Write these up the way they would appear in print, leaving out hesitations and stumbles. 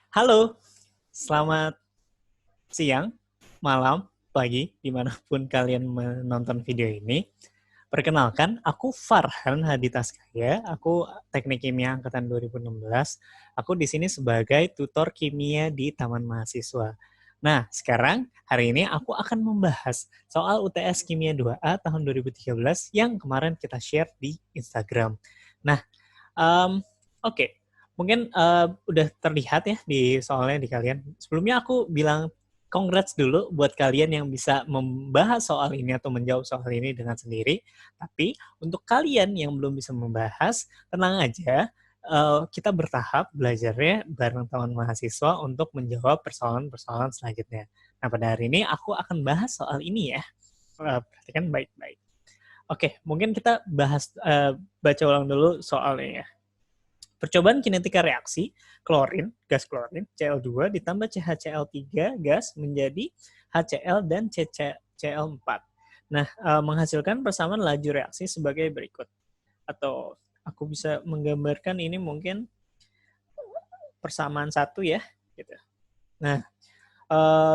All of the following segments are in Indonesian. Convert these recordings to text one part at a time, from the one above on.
Halo, selamat siang, malam, pagi, dimanapun kalian menonton video ini. Perkenalkan, aku Farhan Haditaskaya, aku Teknik Kimia Angkatan 2016. Aku di sini sebagai tutor kimia di Taman Mahasiswa. Nah, sekarang hari ini aku akan membahas soal UTS Kimia 2A tahun 2013 yang kemarin kita share di Instagram. Nah, oke. Mungkin udah terlihat ya di soalnya di kalian. Sebelumnya aku bilang congrats dulu buat kalian yang bisa membahas soal ini atau menjawab soal ini dengan sendiri. Tapi untuk kalian yang belum bisa membahas, tenang aja. Kita bertahap belajarnya bareng teman mahasiswa untuk menjawab persoalan-persoalan selanjutnya. Nah, pada hari ini aku akan bahas soal ini ya. Perhatikan baik-baik. Oke, mungkin kita bahas baca ulang dulu soalnya ya. Percobaan kinetika reaksi klorin, gas klorin, Cl2 ditambah CHCl3 gas menjadi HCl dan CCl4. Nah, menghasilkan persamaan laju reaksi sebagai berikut. Atau aku bisa menggambarkan ini mungkin persamaan satu ya. Gitu. Nah,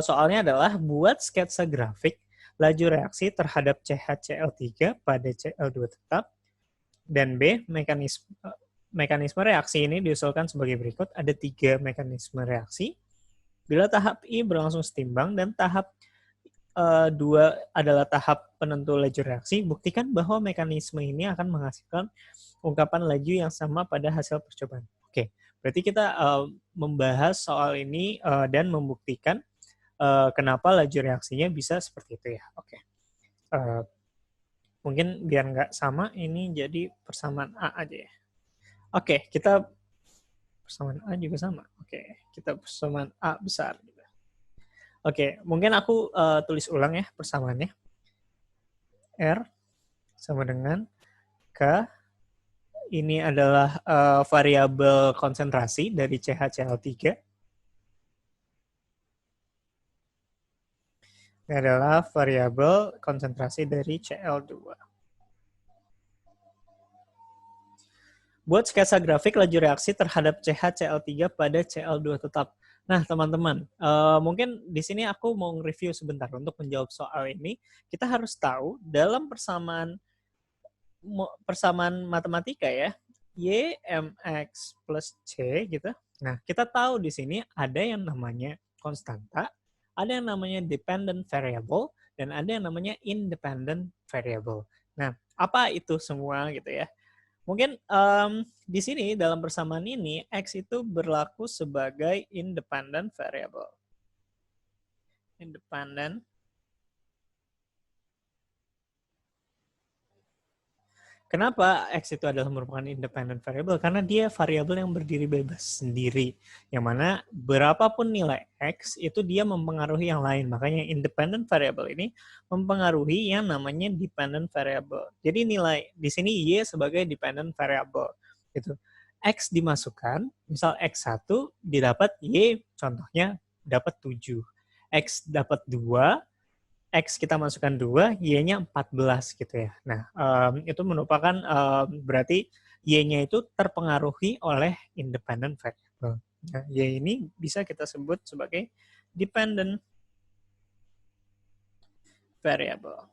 soalnya adalah buat sketsa grafik laju reaksi terhadap CHCl3 pada Cl2 tetap, dan B, mekanisme reaksi ini diusulkan sebagai berikut. Ada 3 mekanisme reaksi. Bila tahap I berlangsung setimbang dan tahap 2 adalah tahap penentu laju reaksi, buktikan bahwa mekanisme ini akan menghasilkan ungkapan laju yang sama pada hasil percobaan. Oke, berarti kita membahas soal ini dan membuktikan kenapa laju reaksinya bisa seperti itu ya. Oke. Mungkin biar nggak sama, ini jadi persamaan A aja ya. Oke, kita persamaan A juga sama. Oke, kita persamaan A besar. Oke, mungkin aku tulis ulang ya persamaannya. R sama dengan K. Ini adalah variabel konsentrasi dari CHCl3. Ini adalah variabel konsentrasi dari Cl2. Buat sketsa grafik laju reaksi terhadap CHCl3 pada Cl2 tetap. Nah, teman-teman, mungkin di sini aku mau nge-review sebentar untuk menjawab soal ini. Kita harus tahu dalam persamaan matematika ya, Y mx plus C gitu. Nah, kita tahu di sini ada yang namanya konstanta, ada yang namanya dependent variable, dan ada yang namanya independent variable. Nah, apa itu semua gitu ya? Mungkin di sini dalam persamaan ini X itu berlaku sebagai independent variable. Independent. Kenapa X itu adalah merupakan independent variable? Karena dia variabel yang berdiri bebas sendiri. Yang mana berapapun nilai X itu dia mempengaruhi yang lain. Makanya independent variable ini mempengaruhi yang namanya dependent variable. Jadi nilai di sini Y sebagai dependent variable. Gitu. X dimasukkan, misal X1 didapat Y, contohnya dapat 7. X dapat 2, X kita masukkan 2, Y-nya 14 gitu ya. Nah, itu merupakan berarti Y-nya itu terpengaruhi oleh independent variable. Nah, Y ini bisa kita sebut sebagai dependent variable.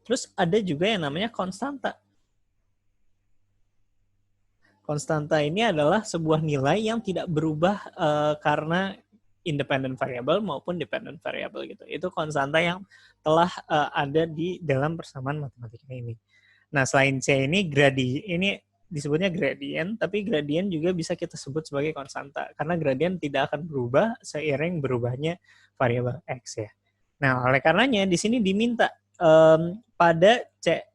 Terus ada juga yang namanya konstanta. Konstanta ini adalah sebuah nilai yang tidak berubah karena independent variable maupun dependent variable gitu. Itu konstanta yang telah ada di dalam persamaan matematika ini. Nah, selain C ini disebutnya gradient, tapi gradient juga bisa kita sebut sebagai konstanta karena gradient tidak akan berubah seiring berubahnya variabel X ya. Nah, oleh karenanya di sini diminta pada C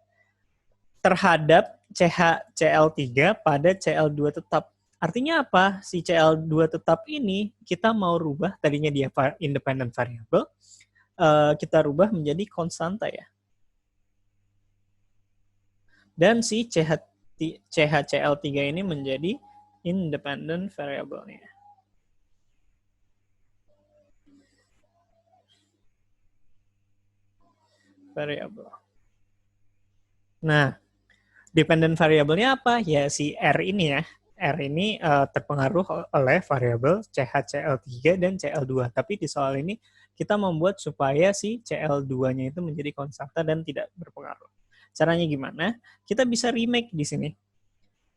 terhadap CHCl3 pada Cl2 tetap. Artinya apa? Si Cl2 tetap ini kita mau rubah, tadinya dia independent variable, kita rubah menjadi konstanta ya. Dan si CHCl3 ini menjadi independent variable-nya. Variable. Nah, dependent variable-nya apa? Ya si R ini ya. R ini terpengaruh oleh variabel CH-Cl3 dan Cl2. Tapi di soal ini kita membuat supaya si Cl2-nya itu menjadi konstanta dan tidak berpengaruh. Caranya gimana? Kita bisa remake di sini.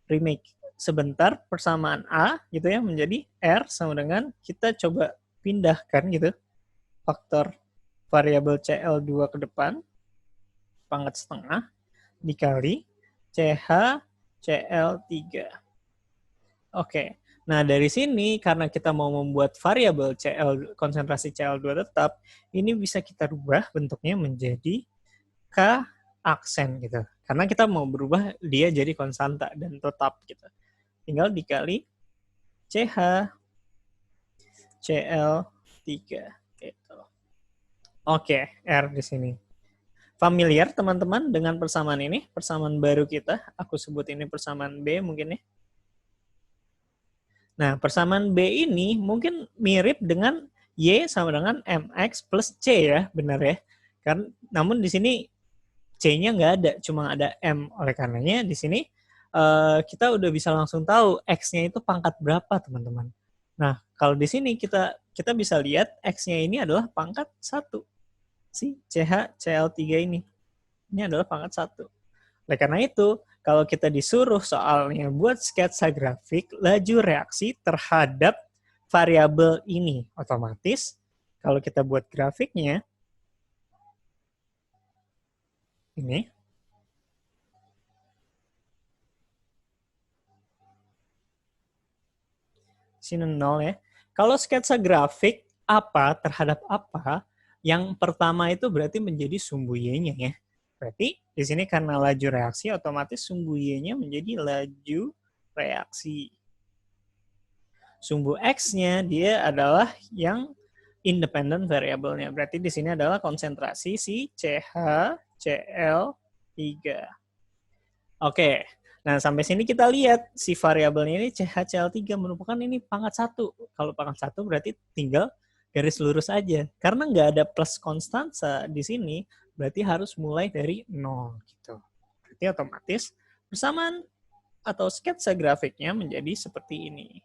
Remake sebentar persamaan A gitu ya menjadi R sama dengan kita coba pindahkan gitu faktor variabel Cl2 ke depan pangkat setengah dikali CH Cl3. Oke. Nah, dari sini karena kita mau membuat variabel Cl konsentrasi Cl2 tetap, ini bisa kita rubah bentuknya menjadi K aksen gitu. Karena kita mau berubah dia jadi konstanta dan tetap gitu. Tinggal dikali CH Cl3 gitu. Oke, R di sini. Familiar teman-teman dengan persamaan ini? Persamaan baru kita, aku sebut ini persamaan B mungkin ya. Nah, persamaan B ini mungkin mirip dengan Y sama dengan MX plus C ya, benar ya. Namun di sini C-nya nggak ada, cuma ada M. Oleh karenanya di sini kita udah bisa langsung tahu X-nya itu pangkat berapa, teman-teman. Nah, kalau di sini kita bisa lihat X-nya ini adalah pangkat 1. Si CH Cl3 ini. Ini adalah pangkat 1. Oleh karena itu, kalau kita disuruh soalnya buat sketsa grafik laju reaksi terhadap variabel ini, otomatis kalau kita buat grafiknya, ini, sini 0 ya. Kalau sketsa grafik apa terhadap apa, yang pertama itu berarti menjadi sumbu Y-nya ya. Berarti di sini karena laju reaksi, otomatis sumbu Y-nya menjadi laju reaksi. Sumbu X-nya dia adalah yang independent variabelnya. Berarti di sini adalah konsentrasi si CH-Cl3. Oke, nah sampai sini kita lihat si variabelnya ini CH-Cl3 merupakan ini pangkat 1. Kalau pangkat 1 berarti tinggal garis lurus aja. Karena nggak ada plus konstansa di sini, berarti harus mulai dari 0 gitu. Berarti otomatis persamaan atau sketsa grafiknya menjadi seperti ini.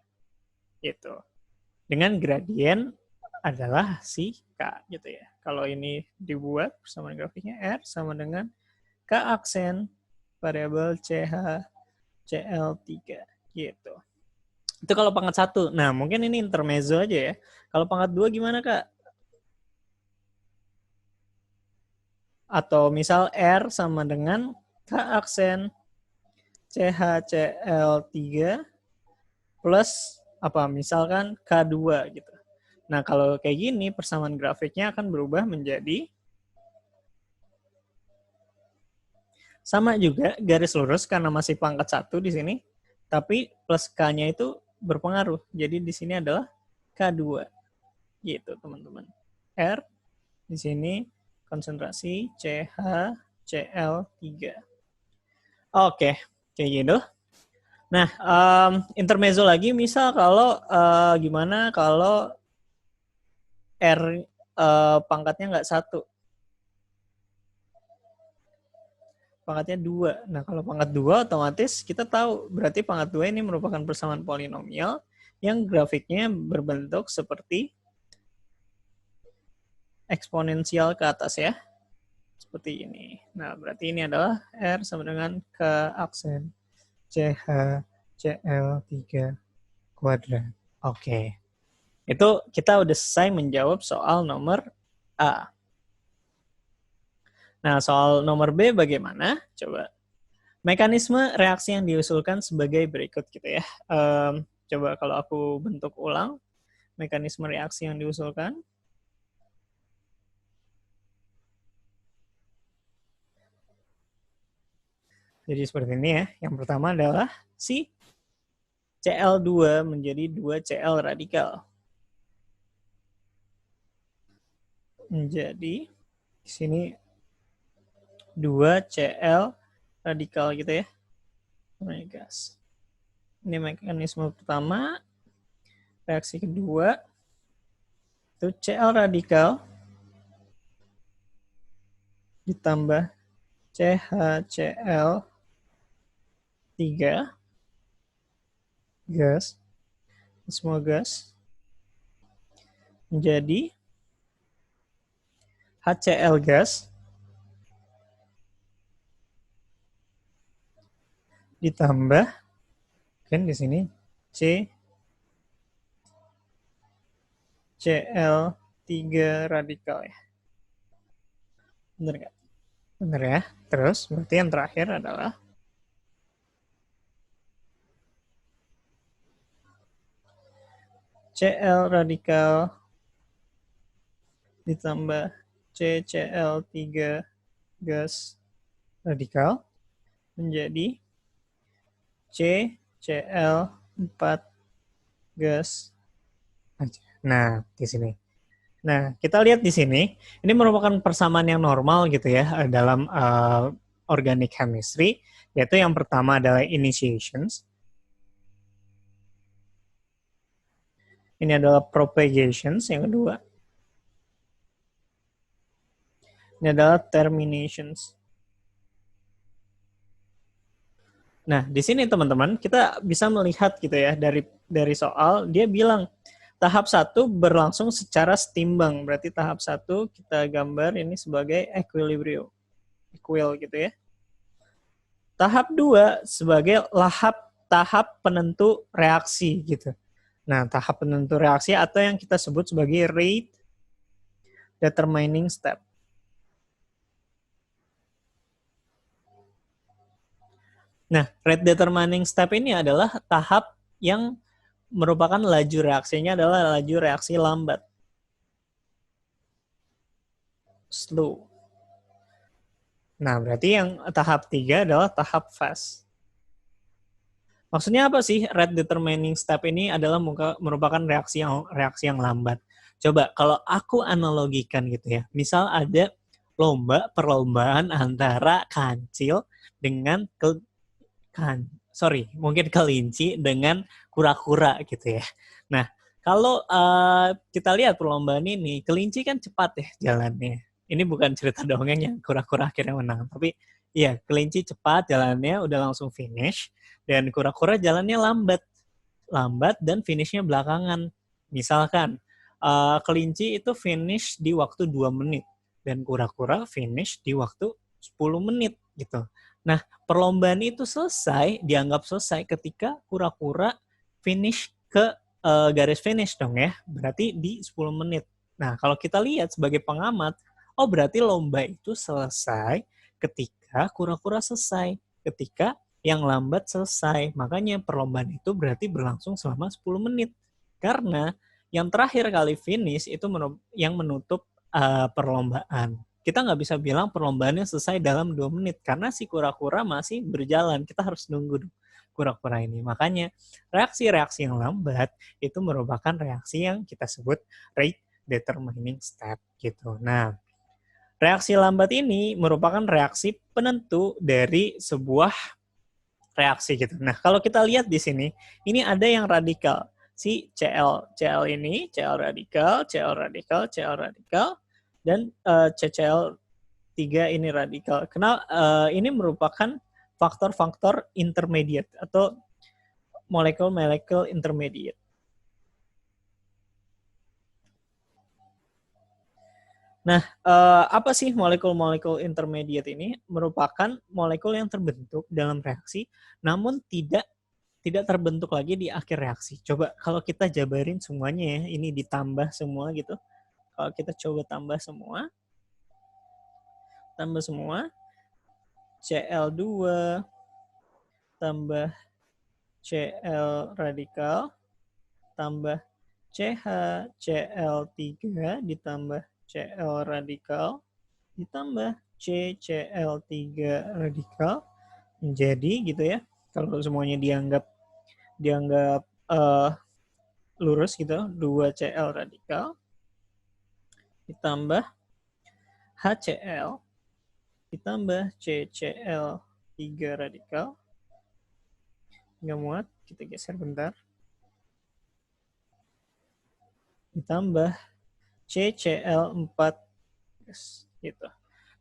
Gitu. Dengan gradien adalah si K gitu ya. Kalau ini dibuat persamaan grafiknya R sama dengan K aksen variabel CH Cl3 gitu. Itu kalau pangkat 1. Nah, mungkin ini intermezzo aja ya. Kalau pangkat 2 gimana, Kak? Atau misal R sama dengan K aksen CH-Cl3 plus apa? Misalkan K2 gitu. Nah, kalau kayak gini persamaan grafiknya akan berubah menjadi sama juga garis lurus karena masih pangkat 1 di sini, tapi plus K-nya itu berpengaruh. Jadi di sini adalah K2. Gitu, teman-teman. R di sini konsentrasi CH-Cl3. Oke, kayak gitu. Nah, intermezzo lagi misal kalau gimana kalau R pangkatnya nggak 1. Pangkatnya 2. Nah, kalau pangkat 2 otomatis kita tahu berarti pangkat 2 ini merupakan persamaan polinomial yang grafiknya berbentuk seperti eksponensial ke atas ya. Seperti ini. Nah, berarti ini adalah R sama dengan K aksen CH Cl3 kuadrat. Oke. Itu kita udah selesai menjawab soal nomor A. Nah, soal nomor B bagaimana? Coba. Mekanisme reaksi yang diusulkan sebagai berikut gitu ya. Coba kalau aku bentuk ulang mekanisme reaksi yang diusulkan. Jadi seperti ini ya. Yang pertama adalah si Cl2 menjadi 2Cl radikal. Menjadi di sini 2Cl radikal gitu ya. Gas. Ini mekanisme pertama. Reaksi kedua itu Cl radikal ditambah CHCl3 gas, semua gas menjadi HCl gas ditambah kan di sini Cl3 radikal ya. Benar nggak? Benar ya. Terus berarti yang terakhir adalah Cl radikal ditambah CCl3 gas radikal menjadi CCl4 gas aja. Nah, di sini. Nah, kita lihat di sini, ini merupakan persamaan yang normal gitu ya dalam organic chemistry, yaitu yang pertama adalah initiations. Ini adalah propagations, yang kedua. Ini adalah terminations. Nah, di sini teman-teman, kita bisa melihat gitu ya, dari soal, dia bilang, tahap 1 berlangsung secara setimbang. Berarti tahap 1 kita gambar ini sebagai equilibrium. Equal gitu ya. Tahap 2 sebagai tahap penentu reaksi gitu. Nah, tahap penentu reaksi atau yang kita sebut sebagai rate determining step. Nah, rate determining step ini adalah tahap yang merupakan laju reaksinya adalah laju reaksi lambat. Slow. Nah, berarti yang tahap 3 adalah tahap fast. Maksudnya apa sih rate determining step ini adalah merupakan reaksi yang lambat. Coba kalau aku analogikan gitu ya. Misal ada perlombaan antara kancil dengan mungkin kelinci dengan kura-kura gitu ya. Nah, kalau kita lihat perlombaan ini, kelinci kan cepat ya jalannya. Ini bukan cerita dongeng yang kura-kura akhirnya menang, tapi iya, kelinci cepat jalannya udah langsung finish, dan kura-kura jalannya lambat dan finishnya belakangan. Misalkan kelinci itu finish di waktu 2 menit dan kura-kura finish di waktu 10 menit gitu. Nah, perlombaan itu dianggap selesai ketika kura-kura finish ke garis finish dong ya. Berarti di 10 menit. Nah, kalau kita lihat sebagai pengamat, oh berarti lomba itu selesai ketika kura-kura selesai. Ketika yang lambat selesai. Makanya perlombaan itu berarti berlangsung selama 10 menit. Karena yang terakhir kali finish itu yang menutup perlombaan. Kita nggak bisa bilang perlombaannya selesai dalam 2 menit karena si kura-kura masih berjalan. Kita harus nunggu kura-kura ini. Makanya reaksi-reaksi yang lambat itu merupakan reaksi yang kita sebut rate determining step gitu. Nah, reaksi lambat ini merupakan reaksi penentu dari sebuah reaksi gitu. Nah, kalau kita lihat di sini, ini ada yang radikal. Si CL ini, CL radikal, dan CCl3 ini radikal. Karena ini merupakan faktor-faktor intermediate atau molekul-molekul intermediate. Nah, apa sih molekul-molekul intermediate ini? Merupakan molekul yang terbentuk dalam reaksi, namun tidak terbentuk lagi di akhir reaksi. Coba kalau kita jabarin semuanya ya, ini ditambah semua gitu. Kalau kita coba tambah semua, Cl2 tambah Cl radikal tambah CH-Cl3 ditambah Cl radikal ditambah CCl3 radikal menjadi gitu ya. Kalau semuanya dianggap lurus gitu, 2 Cl radikal ditambah HCl ditambah CCl3 radikal. Nggak muat, kita geser bentar. Ditambah CCl4 gitu.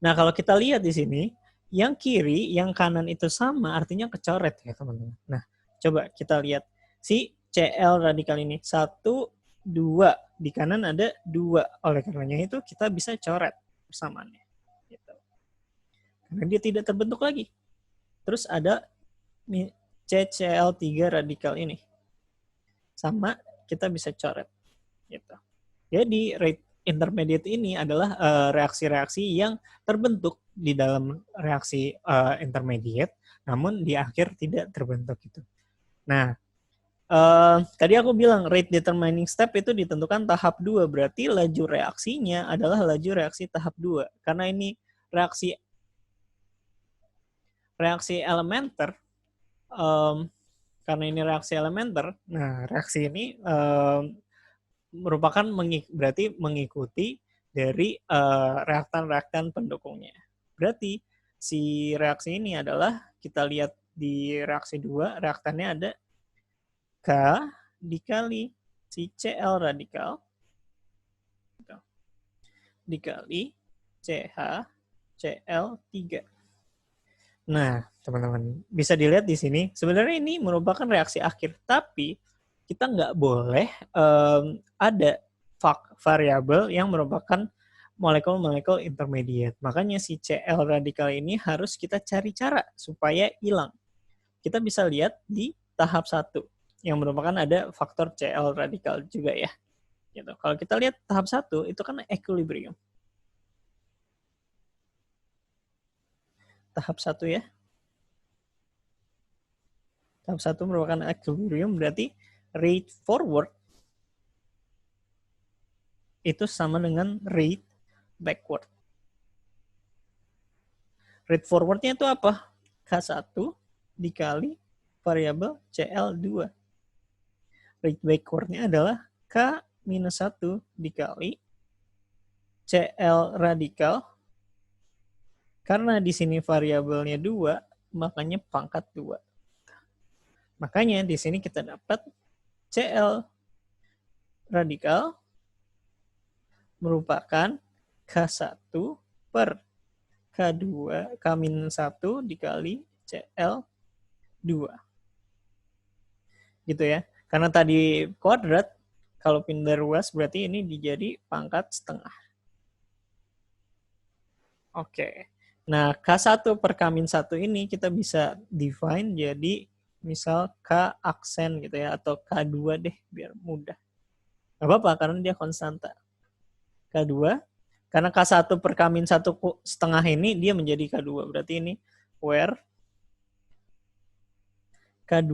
Nah, kalau kita lihat di sini, yang kiri, yang kanan itu sama, artinya kecoret ya teman-teman. Nah, coba kita lihat si Cl radikal ini. 1, 2. Di kanan ada 2. Oleh karenanya itu kita bisa coret persamaannya. Gitu. Karena dia tidak terbentuk lagi. Terus ada CCl3 radikal ini. Sama kita bisa coret. Gitu. Jadi rate intermediate ini adalah reaksi-reaksi yang terbentuk di dalam reaksi intermediate, namun di akhir tidak terbentuk itu. Nah, tadi aku bilang rate determining step itu ditentukan tahap 2, berarti laju reaksinya adalah laju reaksi tahap 2. Karena ini reaksi elementer, karena ini reaksi elementer, nah reaksi ini merupakan berarti mengikuti dari reaktan-reaktan pendukungnya. Berarti si reaksi ini adalah, kita lihat di reaksi 2, reaktannya ada K dikali si Cl radikal dikali CH Cl3. Nah, teman-teman, bisa dilihat di sini, sebenarnya ini merupakan reaksi akhir, tapi kita nggak boleh ada variabel yang merupakan molekul-molekul intermediate. Makanya si Cl radikal ini harus kita cari cara supaya hilang. Kita bisa lihat di tahap 1, yang merupakan ada faktor Cl radikal juga ya. Gitu. Kalau kita lihat tahap 1, itu kan equilibrium. Tahap 1 ya. Tahap 1 merupakan equilibrium, berarti rate forward itu sama dengan rate backward. Rate forwardnya itu apa? K1 dikali variabel Cl2. Rate backwardnya adalah K-1 dikali Cl radikal. Karena di sini variabelnya 2, makanya pangkat 2. Makanya di sini kita dapat Cl radikal merupakan K1 per K2, K-1 dikali Cl2. Gitu ya. Karena tadi kuadrat, kalau pindah ruas berarti ini dijadi pangkat setengah. Oke. Nah, K1 per K-1 ini kita bisa define jadi misal K aksen gitu ya, atau K2 deh biar mudah. Gak apa-apa karena dia konstanta. K2, karena K1 per K-1 setengah ini dia menjadi K2. Berarti ini where K2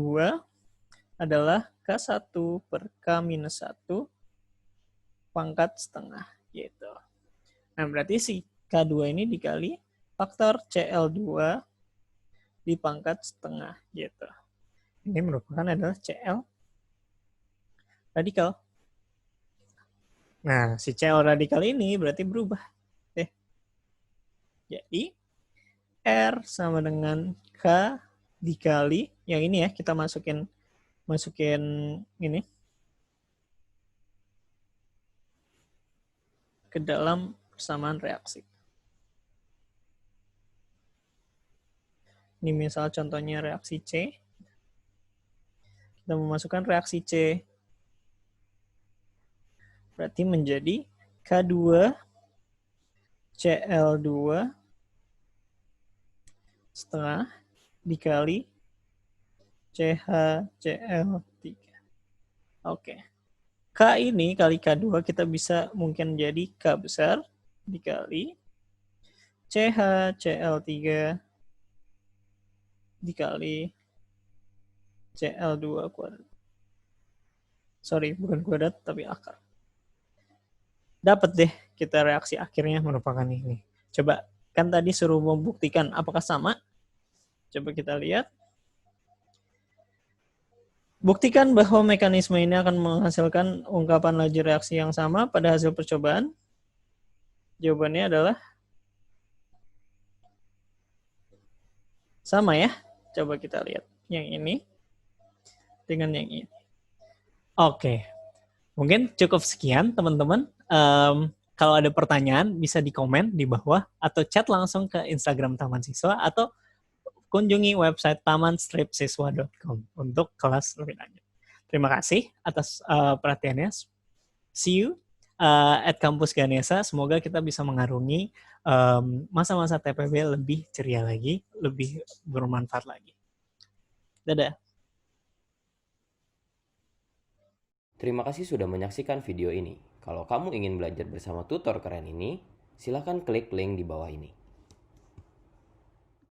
adalah K1 per K-1 pangkat setengah gitu. Nah, berarti si K2 ini dikali faktor Cl2 di pangkat setengah gitu. Ini merupakan adalah Cl radikal. Nah, si Cl radikal ini berarti berubah. Jadi R sama dengan K dikali, yang ini ya, kita masukin ini ke dalam persamaan reaksi. Ini misal contohnya reaksi C. Kita memasukkan reaksi C. Berarti menjadi K2 Cl2 setengah dikali CH-Cl3. Oke. K ini kali K2 kita bisa mungkin jadi K besar dikali CH-Cl3 dikali Cl2 kuadrat. Sorry, bukan kuadrat, tapi akar. Dapat deh kita reaksi akhirnya merupakan ini. Coba, kan tadi suruh membuktikan apakah sama. Coba kita lihat. Buktikan bahwa mekanisme ini akan menghasilkan ungkapan laju reaksi yang sama pada hasil percobaan. Jawabannya adalah sama ya. Coba kita lihat yang ini dengan yang ini. Oke, mungkin cukup sekian teman-teman. Kalau ada pertanyaan bisa di komen di bawah atau chat langsung ke Instagram Taman Siswa atau kunjungi website taman-siswa.com untuk kelas lebih lanjut. Terima kasih atas perhatiannya. See you at Kampus Ganesha. Semoga kita bisa mengarungi masa-masa TPB lebih ceria lagi, lebih bermanfaat lagi. Dadah. Terima kasih sudah menyaksikan video ini. Kalau kamu ingin belajar bersama tutor keren ini, silakan klik link di bawah ini.